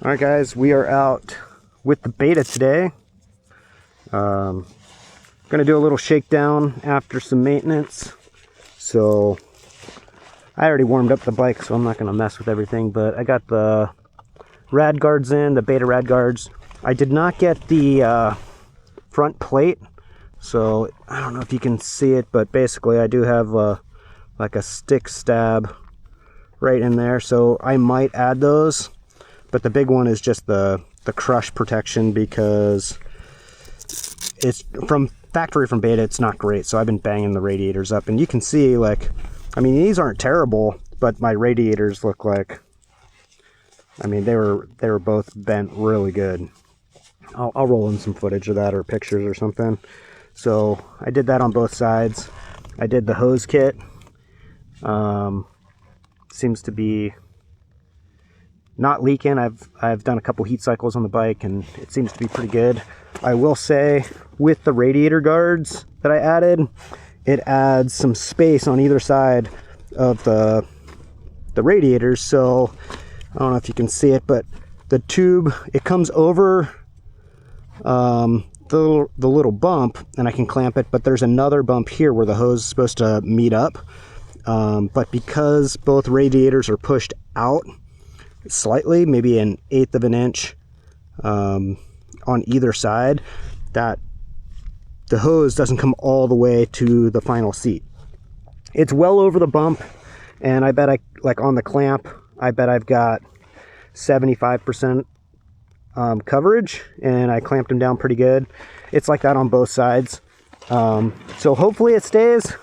Alright guys, we are out with the beta today. Gonna do a little shakedown after some maintenance. So I already warmed up the bike, so I'm not gonna mess with everything, but I got the rad guards in, the beta rad guards. I did not get the front plate, so I don't know if you can see it, but basically I do have like a stick stab right in there, so I might add those. But the big one is just the crush protection, because it's from factory, from beta, it's not great. So I've been banging the radiators up, and you can see, like, I mean, these aren't terrible, but my radiators look like, I mean, they were both bent really good. I'll roll in some footage of that or pictures or something. So I did that on both sides. I did the hose kit. Seems to be not leaking. I've done a couple heat cycles on the bike and it seems to be pretty good. I will say, with the radiator guards that I added, it adds some space on either side of the radiators. So I don't know if you can see it, but the tube, it comes over the little bump, and I can clamp it, but there's another bump here where the hose is supposed to meet up. But because both radiators are pushed out slightly, maybe 1/8 of an inch on either side, that the hose doesn't come all the way to the final seat. It's well over the bump, and I bet on the clamp, I bet I've got 75% coverage, and I clamped them down pretty good. It's like that on both sides. So hopefully it stays.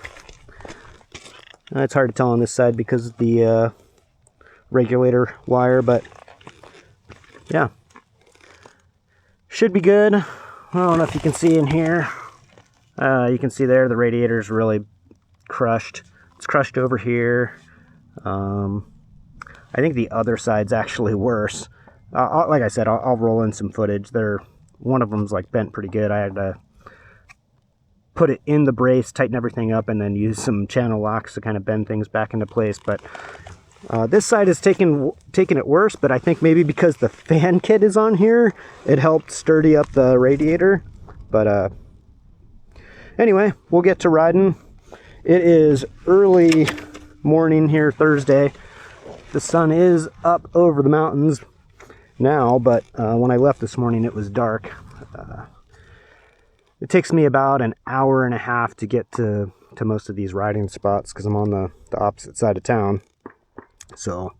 It's hard to tell on this side because of the regulator wire, but yeah, should be good. I don't know if you can see in here. You can see there the radiator is really crushed. It's crushed over here. I think the other side's actually worse. Like I said, I'll roll in some footage. One of them's like bent pretty good. I had to put it in the brace, tighten everything up, and then use some channel locks to kind of bend things back into place. But this side is taking it worse, but I think maybe because the fan kit is on here, it helped sturdy up the radiator. But anyway, we'll get to riding. It is early morning here, Thursday. The sun is up over the mountains now, but when I left this morning, it was dark. It takes me about an hour and a half to get to most of these riding spots because I'm on the opposite side of town. So,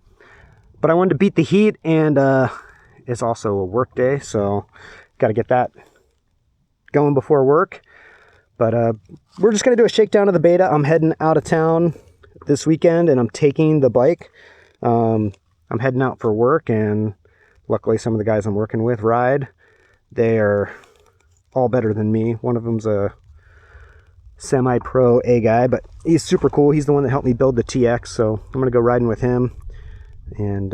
but I wanted to beat the heat, and it's also a work day, so got to get that going before work. But we're just going to do a shakedown of the beta. I'm heading out of town this weekend, and I'm taking the bike. I'm heading out for work, and luckily some of the guys I'm working with ride. They are all better than me. One of them's a semi-pro A guy, but he's super cool. He's the one that helped me build the TX, so I'm going to go riding with him, and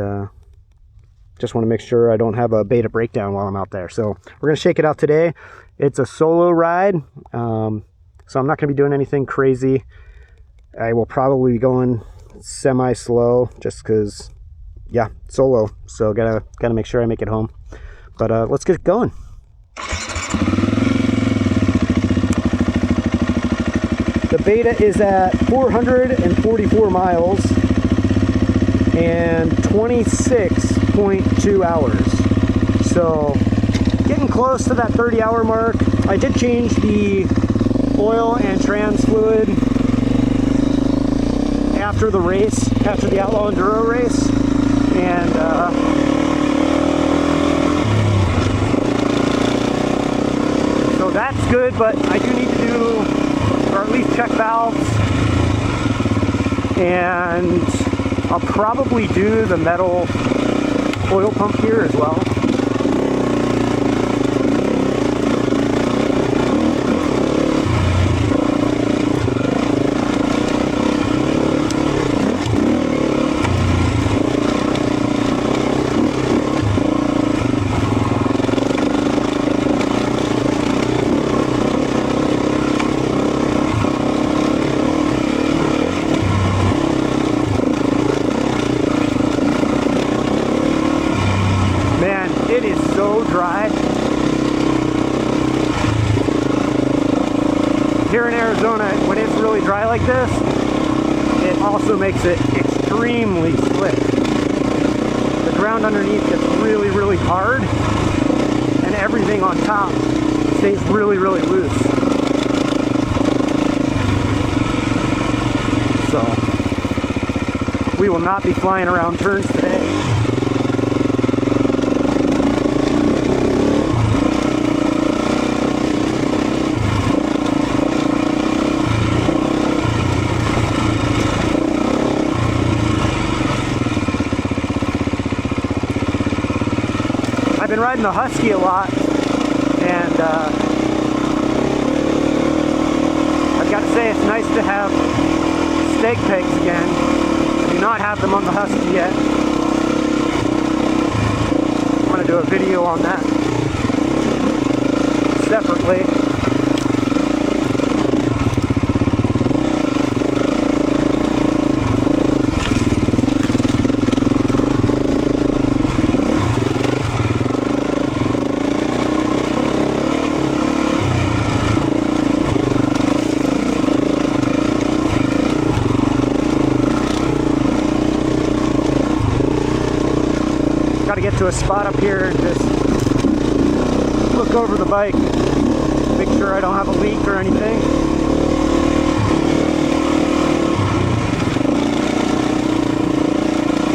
just want to make sure I don't have a beta breakdown while I'm out there. So we're going to shake it out today. It's a solo ride, so I'm not going to be doing anything crazy. I will probably be going semi-slow just because, yeah, solo, so gotta make sure I make it home. But let's get going. The beta is at 444 miles and 26.2 hours. So getting close to that 30-hour mark. I did change the oil and trans fluid after the race, after the Outlaw Enduro race. And so that's good, but I do need to do, or at least check valves, and I'll probably do the metal oil pump here as well. Man, it is so dry. Here in Arizona, when it's really dry like this, it also makes it extremely slick. The ground underneath gets really, really hard, and everything on top stays really, really loose. So, we will not be flying around turns today. I've been riding the Husky a lot, and I've got to say it's nice to have stake pegs again. I do not have them on the Husky yet. I'm going to do a video on that separately. Got to get to a spot up here and just look over the bike, make sure I don't have a leak or anything.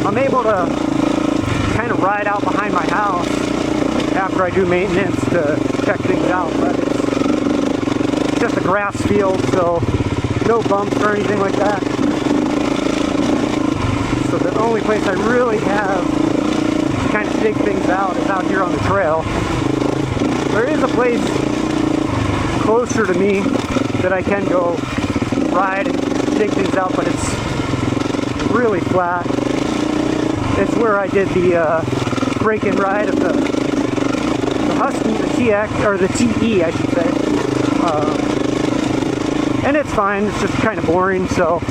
I'm able to kind of ride out behind my house after I do maintenance to check things out, but it's just a grass field, so no bumps or anything like that. So the only place I really have kind of dig things out is out here on the trail. There is a place closer to me that I can go ride and dig things out, but it's really flat. It's where I did the break-in ride of the Husky, the TX, or the TE I should say. And it's fine, it's just kind of boring, so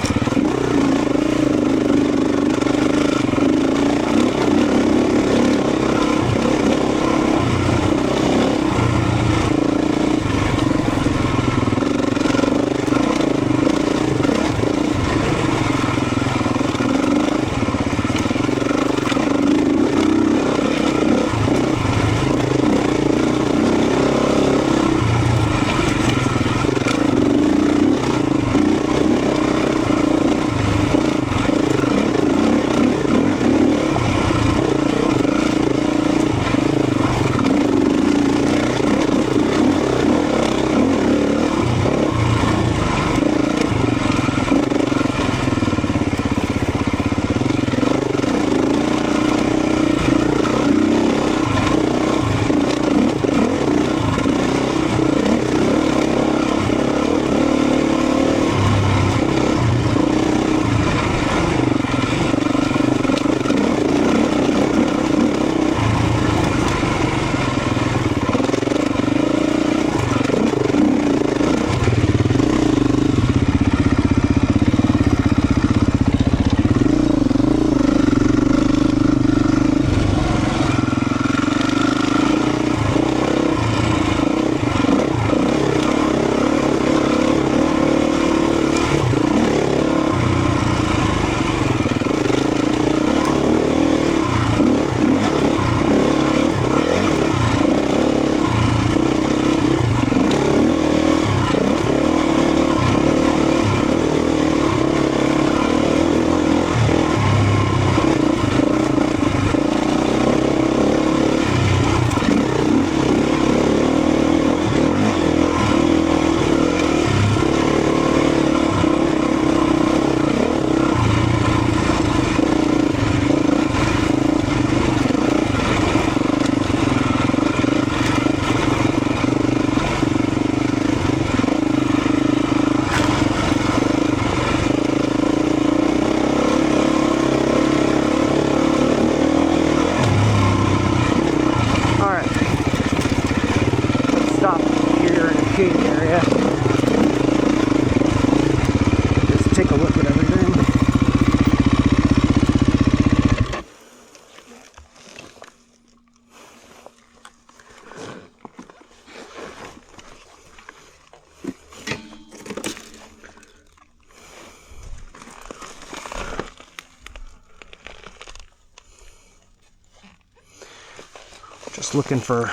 Just looking for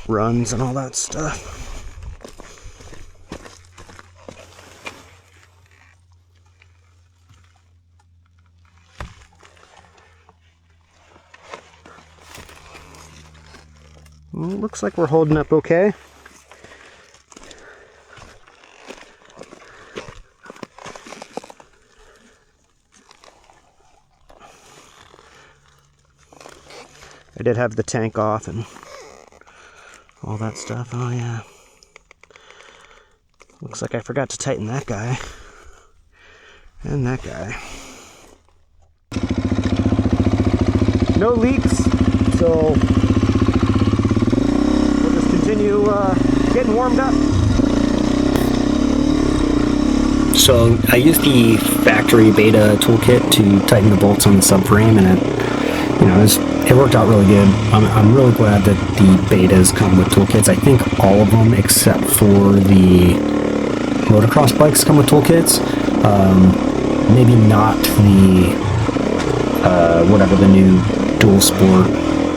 runs and all that stuff. Well, looks like we're holding up okay. I did have the tank off and all that stuff. Oh yeah. Looks like I forgot to tighten that guy. And that guy. No leaks, so we'll just continue getting warmed up. So I used the factory beta toolkit to tighten the bolts on the subframe, and it worked out really good. I'm really glad that the betas come with toolkits. I think all of them except for the motocross bikes come with toolkits. Maybe not the whatever the new dual sport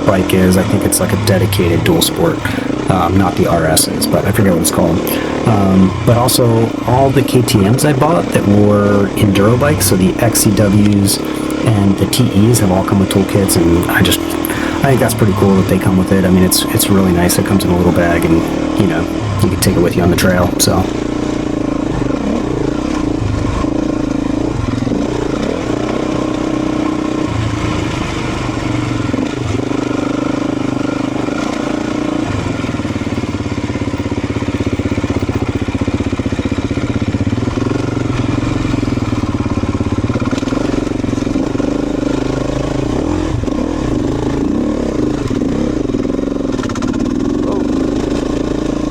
bike is. I think it's like a dedicated dual sport, not the RSs, but I forget what it's called. But also all the KTMs I bought that were enduro bikes, so the XCWs and the TEs have all come with toolkits, and I think that's pretty cool that they come with it. I mean, it's really nice. It comes in a little bag, and you can take it with you on the trail. So.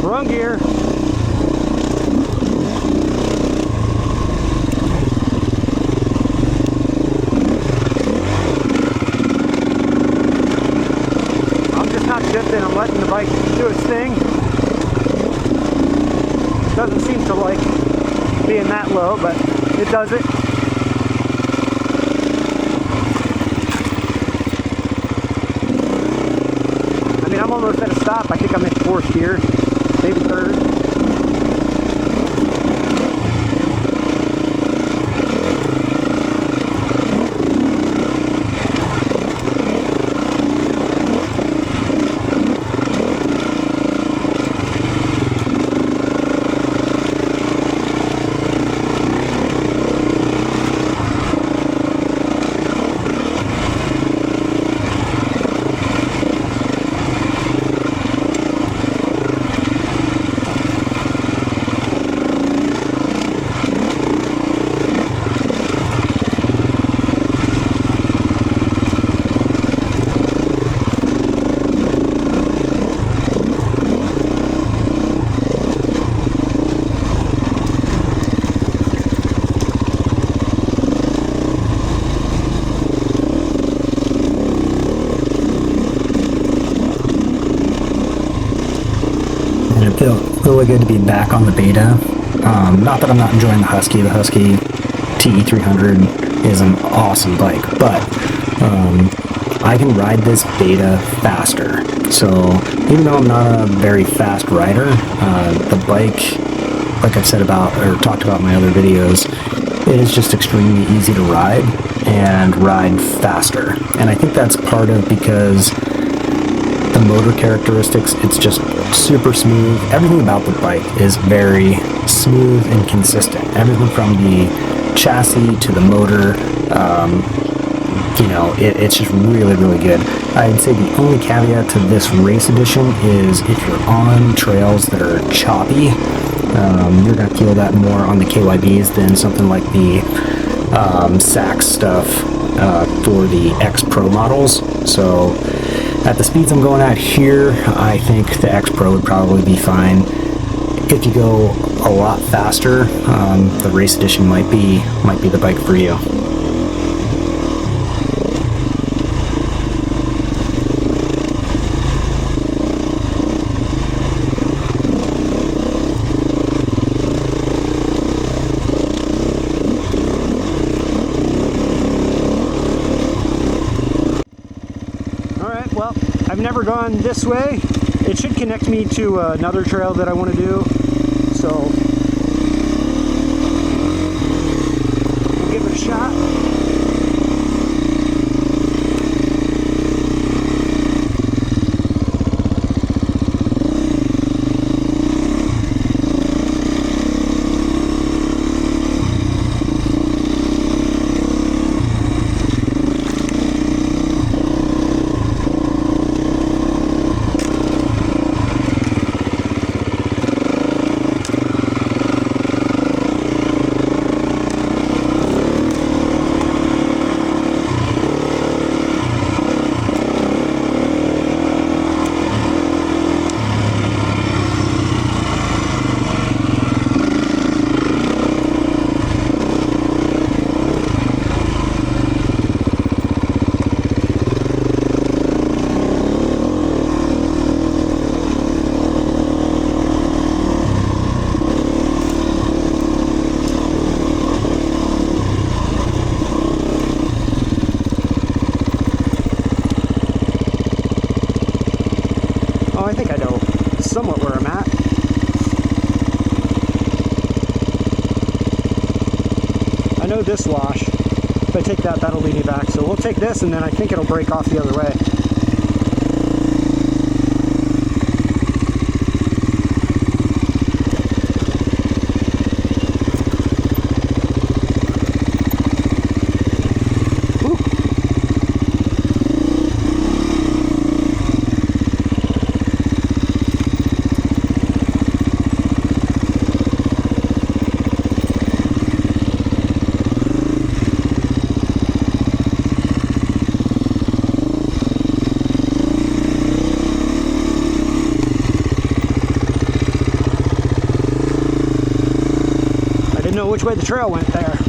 Wrong gear. I'm just not shifting. I'm letting the bike do its thing. Doesn't seem to like being that low, but it does it. I mean, I'm almost at a stop. I think I'm in fourth gear, maybe third. And it felt really good to be back on the beta. Not that I'm not enjoying the Husky. The Husky TE300 is an awesome bike, but I can ride this beta faster. So even though I'm not a very fast rider, the bike, like I've said about or talked about in my other videos, it is just extremely easy to ride and ride faster. And I think that's part of because the motor characteristics, it's just super smooth. Everything about the bike is very smooth and consistent. Everything from the chassis to the motor, it's just really, really good. I'd say the only caveat to this race edition is if you're on trails that are choppy, you're going to feel that more on the KYBs than something like the Sax stuff for the X Pro models. So at the speeds I'm going at here, I think the X Pro would probably be fine. If you go a lot faster, the race edition might be the bike for you. Alright, well, I've never gone this way. It should connect me to another trail that I want to do, so we'll give it a shot. I think I know somewhat where I'm at. I know this wash. If I take that, that'll lead me back. So we'll take this, and then I think it'll break off the other way. Know which way the trail went there.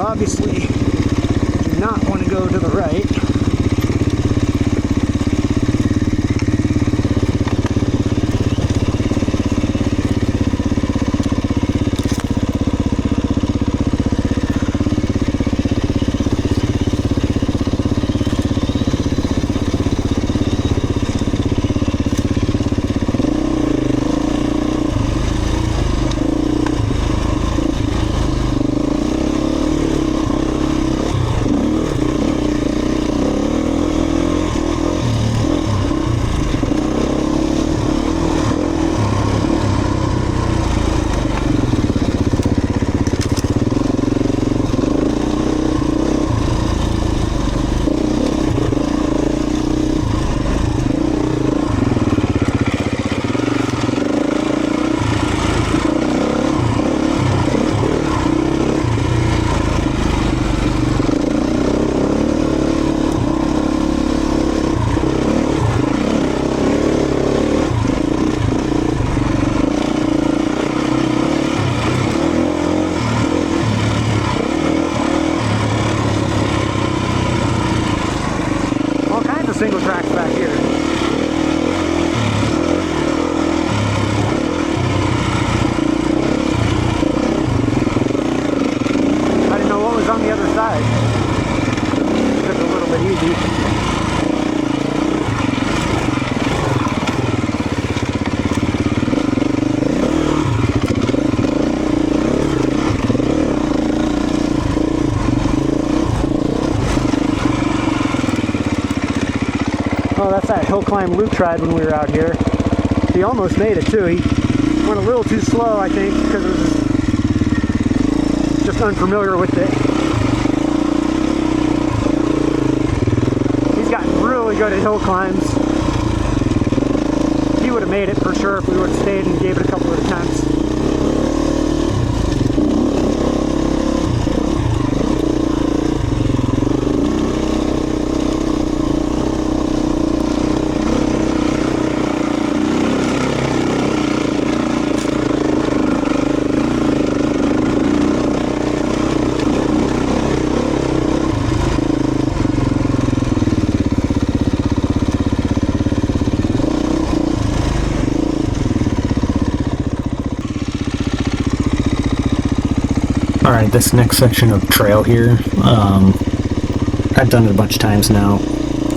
Obviously, do not want to go to the right. Single tracks back here. I didn't know what was on the other side. It's a little bit easy. Oh, that's that hill climb Luke tried when we were out here. He almost made it too. He went a little too slow, I think, because it was just unfamiliar with it. He's gotten really good at hill climbs. He would have made it for sure if we would have stayed and gave it a couple of attempts. Alright, this next section of trail here, I've done it a bunch of times now,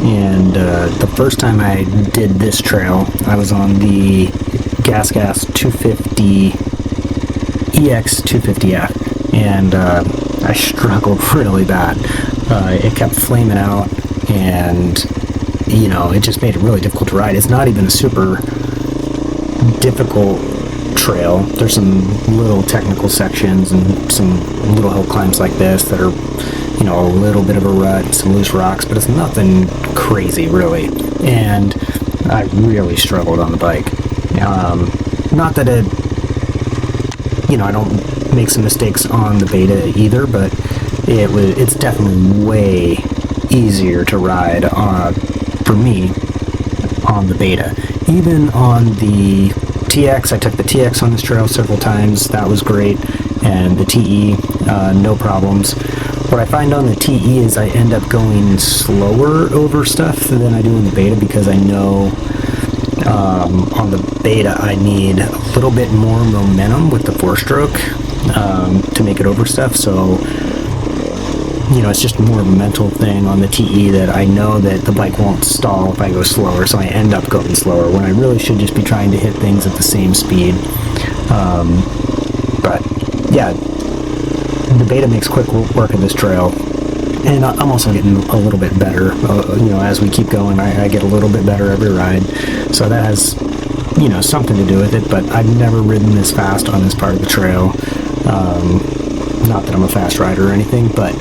and the first time I did this trail, I was on the Gas 250 EX250F, and I struggled really bad. It kept flaming out, and, you know, it just made it really difficult to ride. It's not even a super difficult trail. There's some little technical sections and some little hill climbs like this that are, you know, a little bit of a rut, some loose rocks, but it's nothing crazy really. And I really struggled on the bike. Not that it, you know, I don't make some mistakes on the Beta either, but it's definitely way easier to ride for me on the Beta. Even on the TX, I took the TX on this trail several times. That was great. And the TE, no problems. What I find on the TE is I end up going slower over stuff than I do in the Beta, because I know on the Beta I need a little bit more momentum with the 4-stroke to make it over stuff. So, you know, it's just more of a mental thing on the TE that I know that the bike won't stall if I go slower, so I end up going slower when I really should just be trying to hit things at the same speed. But yeah, the Beta makes quick work of this trail, and I'm also getting a little bit better. You know, as we keep going, I get a little bit better every ride, so that has, you know, something to do with it. But I've never ridden this fast on this part of the trail. Not that I'm a fast rider or anything, but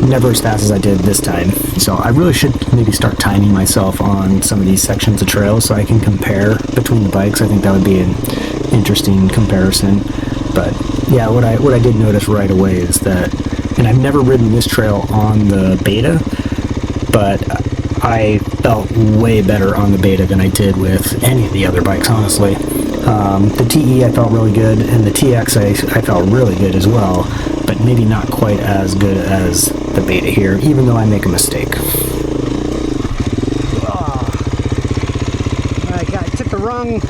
never as fast as I did this time. So I really should maybe start timing myself on some of these sections of trails so I can compare between the bikes. I think that would be an interesting comparison. But yeah, what I did notice right away is that, and I've never ridden this trail on the Beta, but I felt way better on the Beta than I did with any of the other bikes, honestly. The TE I felt really good, and the TX I felt really good as well, but maybe not quite as good as the Beta here, even though I make a mistake. I took the wrong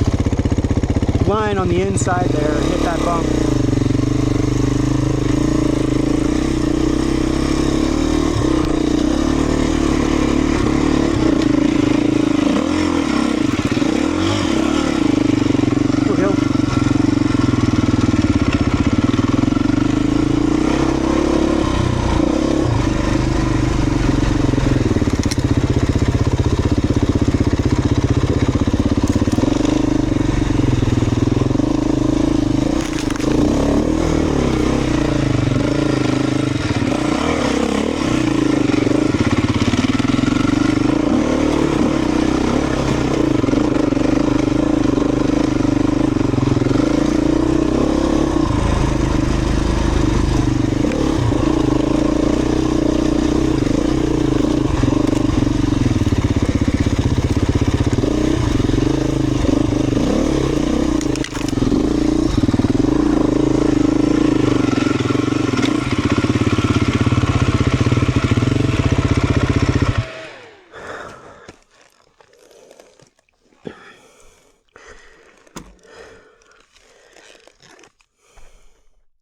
line on the inside there and hit that bump.